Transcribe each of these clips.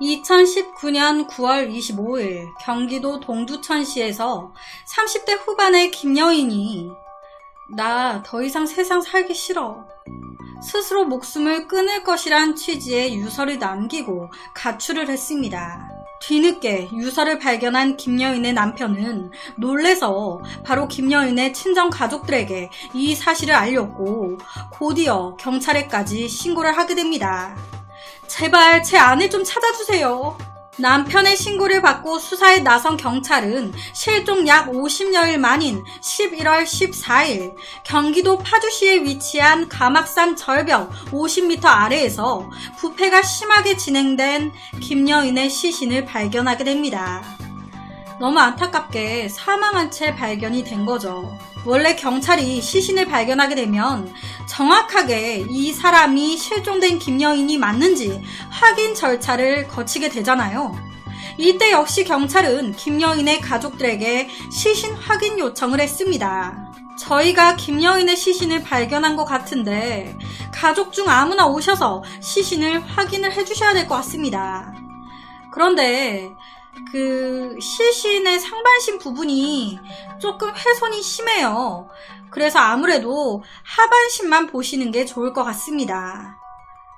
2019년 9월 25일 경기도 동두천시에서 30대 후반의 김여인이 나 더 이상 세상 살기 싫어. 스스로 목숨을 끊을 것이란 취지의 유서를 남기고 가출을 했습니다. 뒤늦게 유서를 발견한 김여인의 남편은 놀래서 바로 김여인의 친정 가족들에게 이 사실을 알렸고 곧이어 경찰에까지 신고를 하게 됩니다. 제발 제 아내 좀 찾아주세요. 남편의 신고를 받고 수사에 나선 경찰은 실종 약 50여일 만인 11월 14일 경기도 파주시에 위치한 가막산 절벽 50m 아래에서 부패가 심하게 진행된 김여인의 시신을 발견하게 됩니다. 너무 안타깝게 사망한 채 발견이 된 거죠. 원래 경찰이 시신을 발견하게 되면 정확하게 이 사람이 실종된 김여인이 맞는지 확인 절차를 거치게 되잖아요. 이때 역시 경찰은 김여인의 가족들에게 시신 확인 요청을 했습니다. 저희가 김여인의 시신을 발견한 것 같은데 가족 중 아무나 오셔서 시신을 확인을 해주셔야 될 것 같습니다. 그런데 시신의 상반신 부분이 조금 훼손이 심해요. 그래서 아무래도 하반신만 보시는 게 좋을 것 같습니다.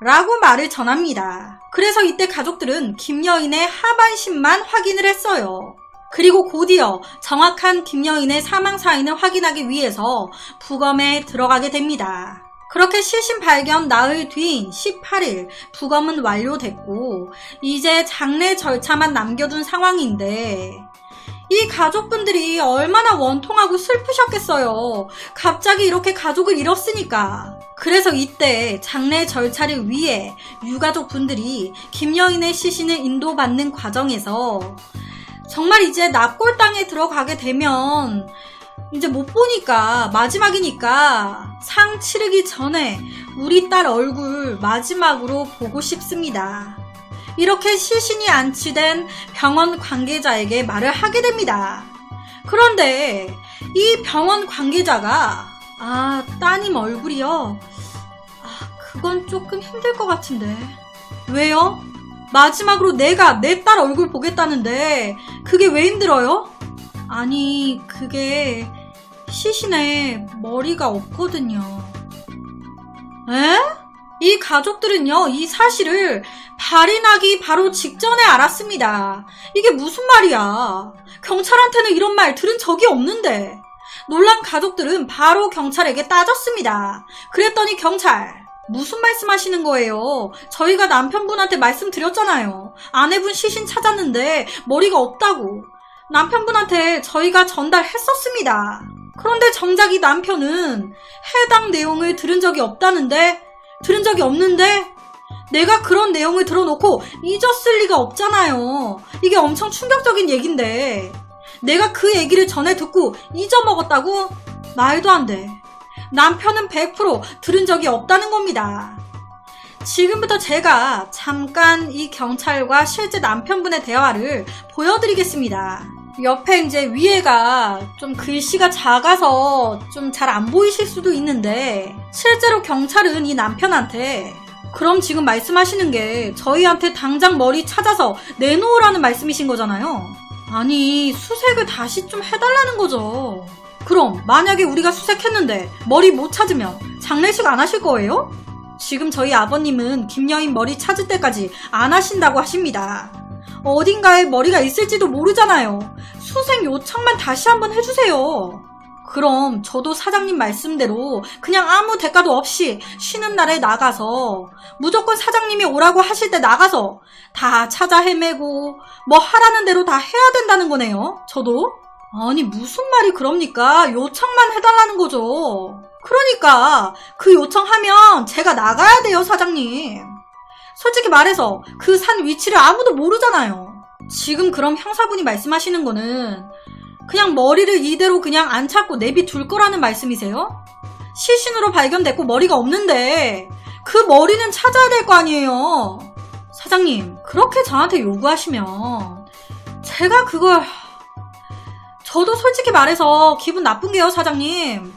라고 말을 전합니다. 그래서 이때 가족들은 김여인의 하반신만 확인을 했어요. 그리고 곧이어 정확한 김여인의 사망 사인을 확인하기 위해서 부검에 들어가게 됩니다. 그렇게 시신 발견 나흘 뒤인 18일 부검은 완료됐고 이제 장례 절차만 남겨둔 상황인데 이 가족분들이 얼마나 원통하고 슬프셨겠어요. 갑자기 이렇게 가족을 잃었으니까. 그래서 이때 장례 절차를 위해 유가족분들이 김여인의 시신을 인도받는 과정에서 정말 이제 납골당에 들어가게 되면 이제 못 보니까 마지막이니까 상 치르기 전에 우리 딸 얼굴 마지막으로 보고 싶습니다. 이렇게 시신이 안치된 병원 관계자에게 말을 하게 됩니다. 그런데 이 병원 관계자가 따님 얼굴이요? 그건 조금 힘들 것 같은데. 왜요? 마지막으로 내가 내 딸 얼굴 보겠다는데 그게 왜 힘들어요? 아니 그게 시신에 머리가 없거든요. 에? 이 가족들은요 이 사실을 발인하기 바로 직전에 알았습니다. 이게 무슨 말이야. 경찰한테는 이런 말 들은 적이 없는데. 놀란 가족들은 바로 경찰에게 따졌습니다. 그랬더니 경찰 무슨 말씀하시는 거예요? 저희가 남편분한테 말씀드렸잖아요. 아내분 시신 찾았는데 머리가 없다고. 남편분한테 저희가 전달했었습니다. 그런데 정작 이 남편은 해당 내용을 들은 적이 없다는데 들은 적이 없는데 내가 그런 내용을 들어놓고 잊었을 리가 없잖아요. 이게 엄청 충격적인 얘긴데 내가 그 얘기를 전에 듣고 잊어먹었다고? 말도 안 돼. 남편은 100% 들은 적이 없다는 겁니다. 지금부터 제가 잠깐 이 경찰과 실제 남편분의 대화를 보여드리겠습니다. 옆에 이제 위에가 좀 글씨가 작아서 좀 잘 안 보이실 수도 있는데 실제로 경찰은 이 남편한테 그럼 지금 말씀하시는 게 저희한테 당장 머리 찾아서 내놓으라는 말씀이신 거잖아요. 아니 수색을 다시 좀 해달라는 거죠. 그럼 만약에 우리가 수색했는데 머리 못 찾으면 장례식 안 하실 거예요? 지금 저희 아버님은 김여인 머리 찾을 때까지 안 하신다고 하십니다. 어딘가에 머리가 있을지도 모르잖아요. 수색 요청만 다시 한번 해주세요. 그럼 저도 사장님 말씀대로 그냥 아무 대가도 없이 쉬는 날에 나가서 무조건 사장님이 오라고 하실 때 나가서 다 찾아 헤매고 뭐 하라는 대로 다 해야 된다는 거네요. 저도. 아니 무슨 말이 그럽니까? 요청만 해달라는 거죠. 그러니까 그 요청하면 제가 나가야 돼요, 사장님. 솔직히 말해서 그 산 위치를 아무도 모르잖아요. 지금 그럼 형사분이 말씀하시는 거는 그냥 머리를 이대로 그냥 안 찾고 내비둘 거라는 말씀이세요? 시신으로 발견됐고 머리가 없는데 그 머리는 찾아야 될 거 아니에요. 사장님 그렇게 저한테 요구하시면 제가 그걸 저도 솔직히 말해서 기분 나쁜 게요, 사장님.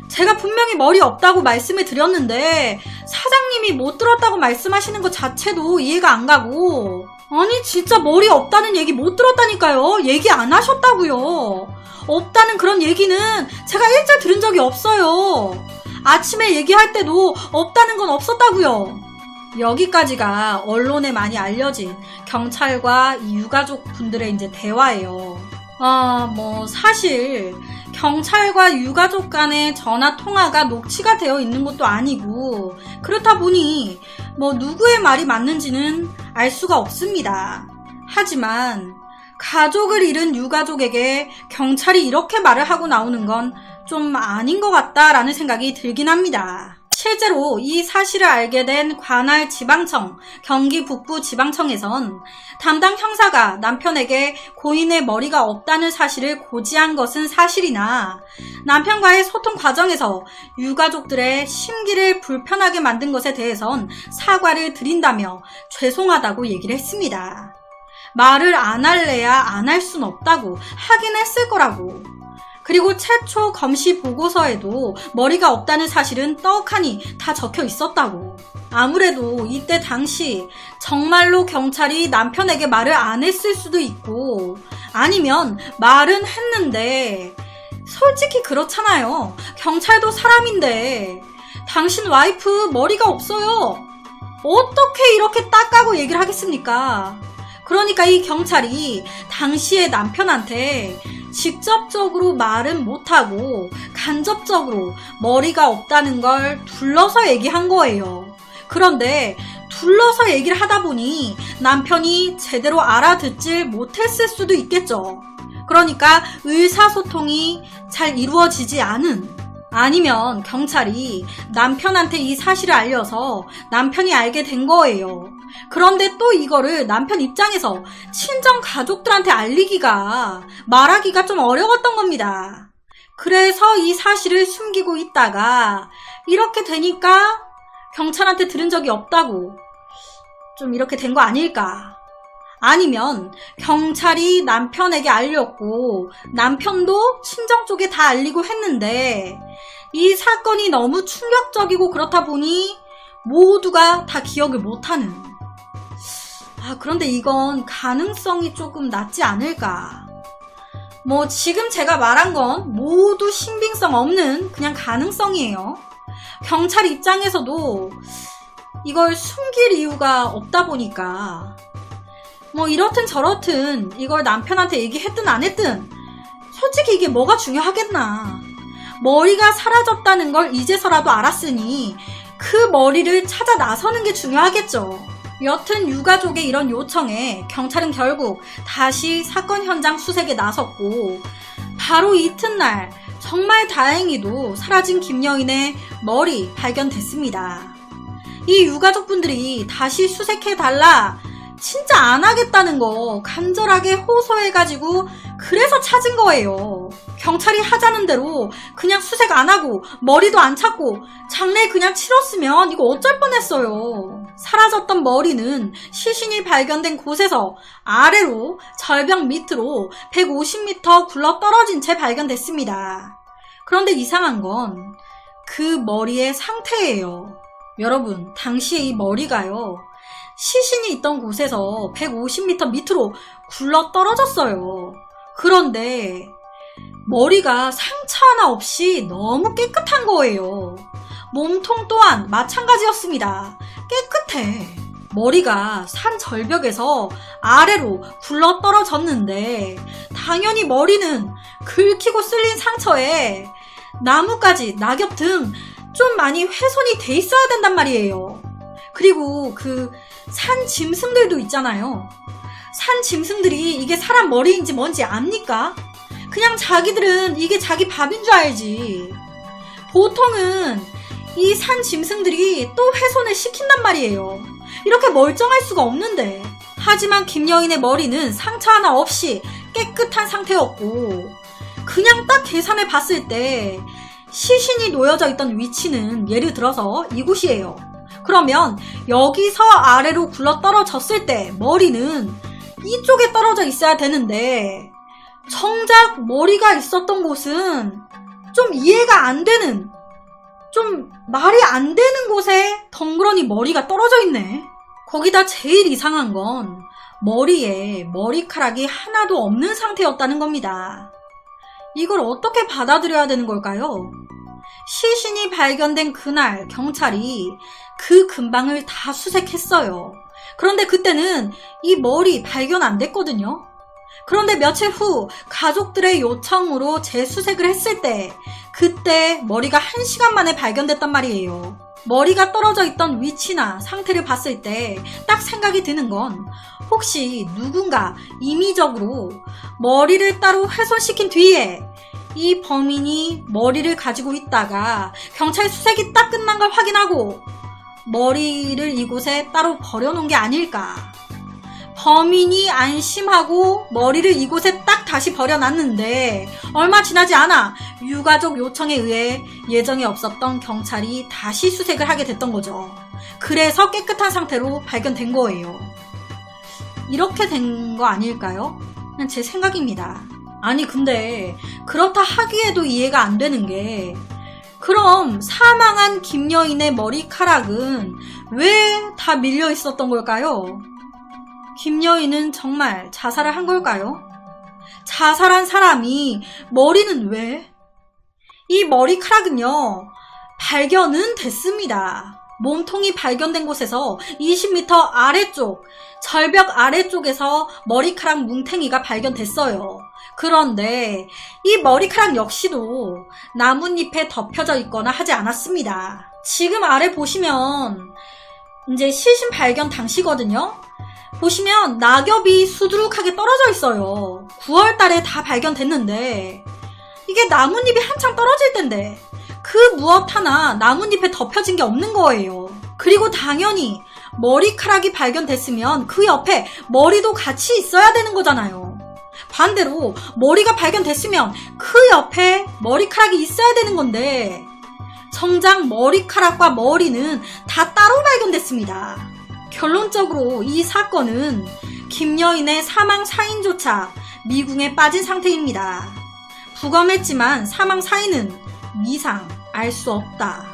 제가 분명히 머리 없다고 말씀을 드렸는데 사장님이 못 들었다고 말씀하시는 것 자체도 이해가 안 가고 아니 진짜 머리 없다는 얘기 못 들었다니까요. 얘기 안 하셨다고요. 없다는 그런 얘기는 제가 일절 들은 적이 없어요. 아침에 얘기할 때도 없다는 건 없었다고요. 여기까지가 언론에 많이 알려진 경찰과 이 유가족 분들의 이제 대화예요. 사실 경찰과 유가족 간의 전화 통화가 녹취가 되어 있는 것도 아니고 그렇다 보니 누구의 말이 맞는지는 알 수가 없습니다. 하지만 가족을 잃은 유가족에게 경찰이 이렇게 말을 하고 나오는 건 좀 아닌 것 같다라는 생각이 들긴 합니다. 실제로 이 사실을 알게 된 관할 지방청, 경기 북부 지방청에선 담당 형사가 남편에게 고인의 머리가 없다는 사실을 고지한 것은 사실이나 남편과의 소통 과정에서 유가족들의 심기를 불편하게 만든 것에 대해선 사과를 드린다며 죄송하다고 얘기를 했습니다. 말을 안 할래야 안 할 순 없다고 하긴 했을 거라고. 그리고 최초 검시 보고서에도 머리가 없다는 사실은 떡하니 다 적혀 있었다고. 아무래도 이때 당시 정말로 경찰이 남편에게 말을 안 했을 수도 있고 아니면 말은 했는데 솔직히 그렇잖아요. 경찰도 사람인데 당신 와이프 머리가 없어요. 어떻게 이렇게 딱 까고 얘기를 하겠습니까? 그러니까 이 경찰이 당시에 남편한테 직접적으로 말은 못하고 간접적으로 머리가 없다는 걸 둘러서 얘기한 거예요. 그런데 둘러서 얘기를 하다 보니 남편이 제대로 알아듣질 못했을 수도 있겠죠. 그러니까 의사소통이 잘 이루어지지 않은, 아니면 경찰이 남편한테 이 사실을 알려서 남편이 알게 된 거예요. 그런데 또 이거를 남편 입장에서 친정 가족들한테 알리기가, 말하기가 좀 어려웠던 겁니다. 그래서 이 사실을 숨기고 있다가 이렇게 되니까 경찰한테 들은 적이 없다고 좀 이렇게 된 거 아닐까. 아니면 경찰이 남편에게 알렸고 남편도 친정 쪽에 다 알리고 했는데 이 사건이 너무 충격적이고 그렇다 보니 모두가 다 기억을 못하는. 그런데 이건 가능성이 조금 낮지 않을까. 지금 제가 말한 건 모두 신빙성 없는 그냥 가능성이에요. 경찰 입장에서도 이걸 숨길 이유가 없다 보니까 이렇든 저렇든 이걸 남편한테 얘기했든 안 했든 솔직히 이게 뭐가 중요하겠나. 머리가 사라졌다는 걸 이제서라도 알았으니 그 머리를 찾아 나서는 게 중요하겠죠. 여튼 유가족의 이런 요청에 경찰은 결국 다시 사건 현장 수색에 나섰고 바로 이튿날 정말 다행히도 사라진 김여인의 머리 발견됐습니다. 이 유가족분들이 다시 수색해달라 진짜 안 하겠다는 거 간절하게 호소해가지고 그래서 찾은 거예요. 경찰이 하자는 대로 그냥 수색 안 하고 머리도 안 찾고 장례 그냥 치렀으면 이거 어쩔 뻔했어요. 사라졌던 머리는 시신이 발견된 곳에서 아래로 절벽 밑으로 150m 굴러 떨어진 채 발견됐습니다. 그런데 이상한 건 그 머리의 상태예요. 여러분, 당시에 이 머리가요, 시신이 있던 곳에서 150m 밑으로 굴러 떨어졌어요. 그런데 머리가 상처 하나 없이 너무 깨끗한 거예요. 몸통 또한 마찬가지였습니다. 깨끗해. 머리가 산 절벽에서 아래로 굴러 떨어졌는데 당연히 머리는 긁히고 쓸린 상처에 나뭇가지, 낙엽 등 좀 많이 훼손이 돼 있어야 된단 말이에요. 그리고 그 산 짐승들도 있잖아요. 산 짐승들이 이게 사람 머리인지 뭔지 압니까? 그냥 자기들은 이게 자기 밥인 줄 알지. 보통은 이 산 짐승들이 또 훼손을 시킨단 말이에요. 이렇게 멀쩡할 수가 없는데. 하지만 김여인의 머리는 상처 하나 없이 깨끗한 상태였고 그냥 딱 계산해 봤을 때 시신이 놓여져 있던 위치는 예를 들어서 이곳이에요. 그러면 여기서 아래로 굴러 떨어졌을 때 머리는 이쪽에 떨어져 있어야 되는데 정작 머리가 있었던 곳은 좀 이해가 안 되는, 좀 말이 안 되는 곳에 덩그러니 머리가 떨어져 있네. 거기다 제일 이상한 건 머리에 머리카락이 하나도 없는 상태였다는 겁니다. 이걸 어떻게 받아들여야 되는 걸까요? 시신이 발견된 그날 경찰이 그 근방을 다 수색했어요. 그런데 그때는 이 머리 발견 안 됐거든요. 그런데 며칠 후 가족들의 요청으로 재수색을 했을 때 그때 머리가 1시간 만에 발견됐단 말이에요. 머리가 떨어져 있던 위치나 상태를 봤을 때 딱 생각이 드는 건 혹시 누군가 임의적으로 머리를 따로 훼손시킨 뒤에 이 범인이 머리를 가지고 있다가 경찰 수색이 딱 끝난 걸 확인하고 머리를 이곳에 따로 버려놓은 게 아닐까. 범인이 안심하고 머리를 이곳에 딱 다시 버려놨는데 얼마 지나지 않아 유가족 요청에 의해 예정에 없었던 경찰이 다시 수색을 하게 됐던 거죠. 그래서 깨끗한 상태로 발견된 거예요. 이렇게 된 거 아닐까요? 그냥 제 생각입니다. 아니 근데 그렇다 하기에도 이해가 안 되는 게 그럼 사망한 김여인의 머리카락은 왜 다 밀려 있었던 걸까요? 김여인은 정말 자살을 한 걸까요? 자살한 사람이 머리는 왜? 이 머리카락은요, 발견은 됐습니다. 몸통이 발견된 곳에서 20m 아래쪽, 절벽 아래쪽에서 머리카락 뭉탱이가 발견됐어요. 그런데 이 머리카락 역시도 나뭇잎에 덮여져 있거나 하지 않았습니다. 지금 아래 보시면 이제 시신 발견 당시거든요. 보시면 낙엽이 수두룩하게 떨어져 있어요. 9월 달에 다 발견됐는데 이게 나뭇잎이 한참 떨어질 텐데 그 무엇 하나 나뭇잎에 덮여진 게 없는 거예요. 그리고 당연히 머리카락이 발견됐으면 그 옆에 머리도 같이 있어야 되는 거잖아요. 반대로 머리가 발견됐으면 그 옆에 머리카락이 있어야 되는 건데 정작 머리카락과 머리는 다 따로 발견됐습니다. 결론적으로 이 사건은 김여인의 사망 사인조차 미궁에 빠진 상태입니다. 부검했지만 사망 사인은 미상, 알 수 없다.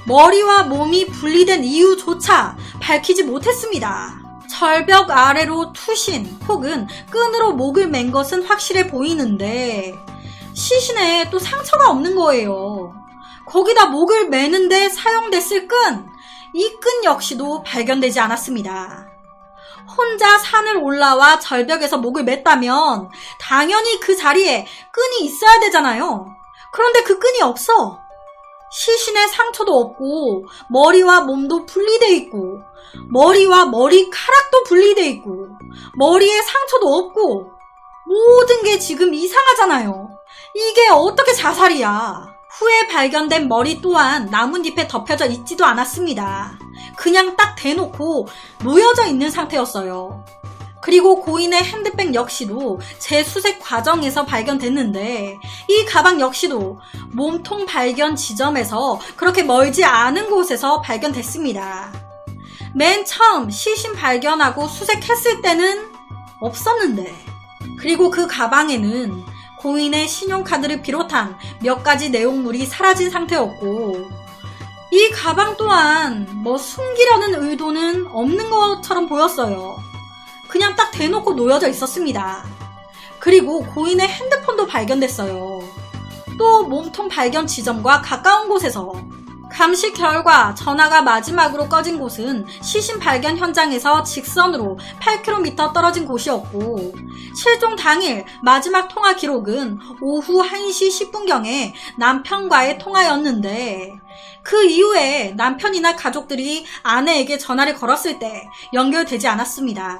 머리와 몸이 분리된 이유조차 밝히지 못했습니다. 절벽 아래로 투신 혹은 끈으로 목을 맨 것은 확실해 보이는데 시신에 또 상처가 없는 거예요. 거기다 목을 매는데 사용됐을 끈, 이 끈 역시도 발견되지 않았습니다. 혼자 산을 올라와 절벽에서 목을 맸다면 당연히 그 자리에 끈이 있어야 되잖아요. 그런데 그 끈이 없어. 시신의 상처도 없고 머리와 몸도 분리돼 있고 머리와 머리카락도 분리돼 있고 머리에 상처도 없고 모든 게 지금 이상하잖아요. 이게 어떻게 자살이야. 후에 발견된 머리 또한 나뭇잎에 덮여져 있지도 않았습니다. 그냥 딱 대놓고 놓여져 있는 상태였어요. 그리고 고인의 핸드백 역시도 재수색 과정에서 발견됐는데 이 가방 역시도 몸통 발견 지점에서 그렇게 멀지 않은 곳에서 발견됐습니다. 맨 처음 시신 발견하고 수색했을 때는 없었는데 그리고 그 가방에는 고인의 신용카드를 비롯한 몇 가지 내용물이 사라진 상태였고 이 가방 또한 숨기려는 의도는 없는 것처럼 보였어요. 그냥 딱 대놓고 놓여져 있었습니다. 그리고 고인의 핸드폰도 발견됐어요. 또 몸통 발견 지점과 가까운 곳에서 감식 결과 전화가 마지막으로 꺼진 곳은 시신 발견 현장에서 직선으로 8km 떨어진 곳이었고 실종 당일 마지막 통화 기록은 오후 1시 10분경에 남편과의 통화였는데 그 이후에 남편이나 가족들이 아내에게 전화를 걸었을 때 연결되지 않았습니다.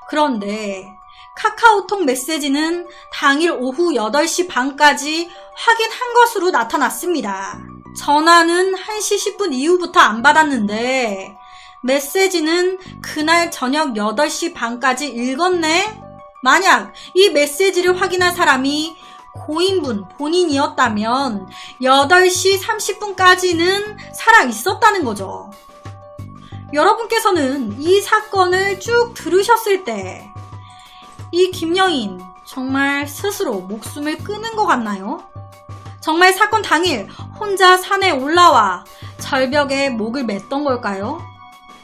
그런데 카카오톡 메시지는 당일 오후 8시 반까지 확인한 것으로 나타났습니다. 전화는 1시 10분 이후부터 안 받았는데 메시지는 그날 저녁 8시 반까지 읽었네? 만약 이 메시지를 확인한 사람이 고인분 본인이었다면 8시 30분까지는 살아있었다는 거죠. 여러분께서는 이 사건을 쭉 들으셨을 때 이 김여인 정말 스스로 목숨을 끊은 것 같나요? 정말 사건 당일 혼자 산에 올라와 절벽에 목을 맸던 걸까요?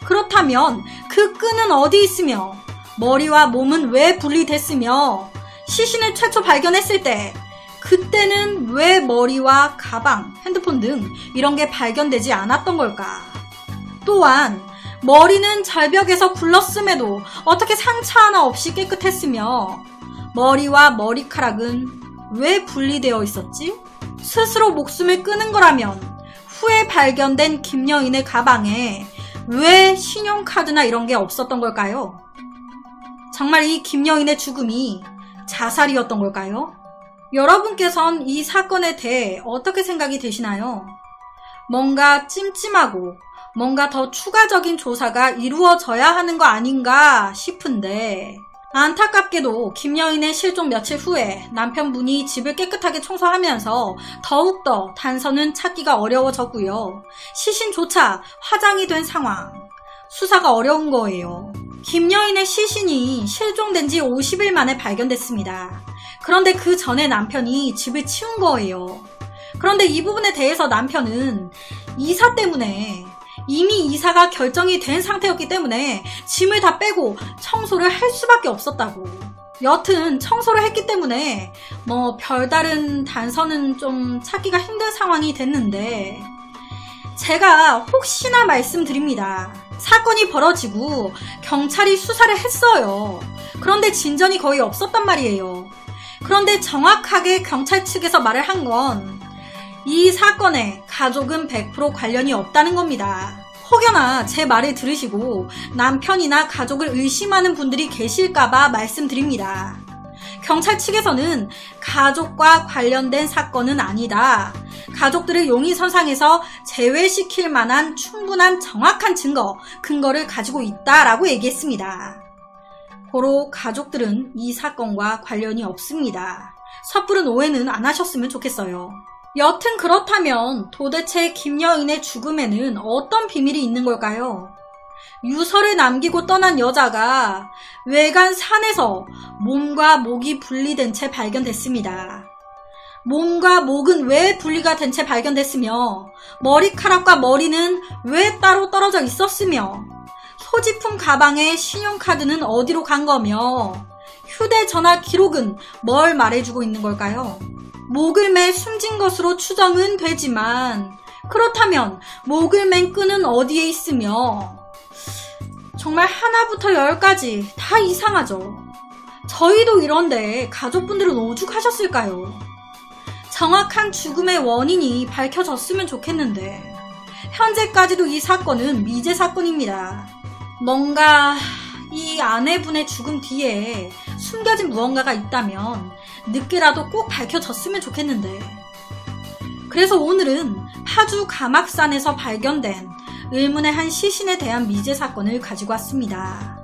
그렇다면 그 끈은 어디 있으며 머리와 몸은 왜 분리됐으며 시신을 최초 발견했을 때 그때는 왜 머리와 가방, 핸드폰 등 이런 게 발견되지 않았던 걸까? 또한 머리는 절벽에서 굴렀음에도 어떻게 상처 하나 없이 깨끗했으며 머리와 머리카락은 왜 분리되어 있었지? 스스로 목숨을 끊은 거라면 후에 발견된 김여인의 가방에 왜 신용카드나 이런 게 없었던 걸까요? 정말 이 김여인의 죽음이 자살이었던 걸까요? 여러분께선 이 사건에 대해 어떻게 생각이 되시나요? 뭔가 찜찜하고 뭔가 더 추가적인 조사가 이루어져야 하는 거 아닌가 싶은데 안타깝게도 김여인의 실종 며칠 후에 남편분이 집을 깨끗하게 청소하면서 더욱더 단서는 찾기가 어려워졌고요. 시신조차 화장이 된 상황. 수사가 어려운 거예요. 김여인의 시신이 실종된 지 50일 만에 발견됐습니다. 그런데 그 전에 남편이 집을 치운 거예요. 그런데 이 부분에 대해서 남편은 이사 때문에 이미 이사가 결정이 된 상태였기 때문에 짐을 다 빼고 청소를 할 수밖에 없었다고. 여튼 청소를 했기 때문에 별다른 단서는 좀 찾기가 힘든 상황이 됐는데 제가 혹시나 말씀드립니다. 사건이 벌어지고 경찰이 수사를 했어요. 그런데 진전이 거의 없었단 말이에요. 그런데 정확하게 경찰 측에서 말을 한 건 이 사건에 가족은 100% 관련이 없다는 겁니다. 혹여나 제 말을 들으시고 남편이나 가족을 의심하는 분들이 계실까봐 말씀드립니다. 경찰 측에서는 가족과 관련된 사건은 아니다. 가족들을 용의선상에서 제외시킬 만한 충분한 정확한 근거를 가지고 있다라고 얘기했습니다. 고로 가족들은 이 사건과 관련이 없습니다. 섣부른 오해는 안 하셨으면 좋겠어요. 여튼 그렇다면 도대체 김여인의 죽음에는 어떤 비밀이 있는 걸까요? 유서를 남기고 떠난 여자가 외간 산에서 몸과 목이 분리된 채 발견됐습니다. 몸과 목은 왜 분리가 된 채 발견됐으며 머리카락과 머리는 왜 따로 떨어져 있었으며 소지품 가방의 신용카드는 어디로 간 거며 휴대전화 기록은 뭘 말해주고 있는 걸까요? 목을 매 숨진 것으로 추정은 되지만 그렇다면 목을 맨 끈은 어디에 있으며 정말 하나부터 열까지 다 이상하죠. 저희도 이런데 가족분들은 오죽하셨을까요? 정확한 죽음의 원인이 밝혀졌으면 좋겠는데 현재까지도 이 사건은 미제 사건입니다. 뭔가 이 아내분의 죽음 뒤에 숨겨진 무언가가 있다면 늦게라도 꼭 밝혀졌으면 좋겠는데 그래서 오늘은 파주 가막산에서 발견된 의문의 한 시신에 대한 미제 사건을 가지고 왔습니다.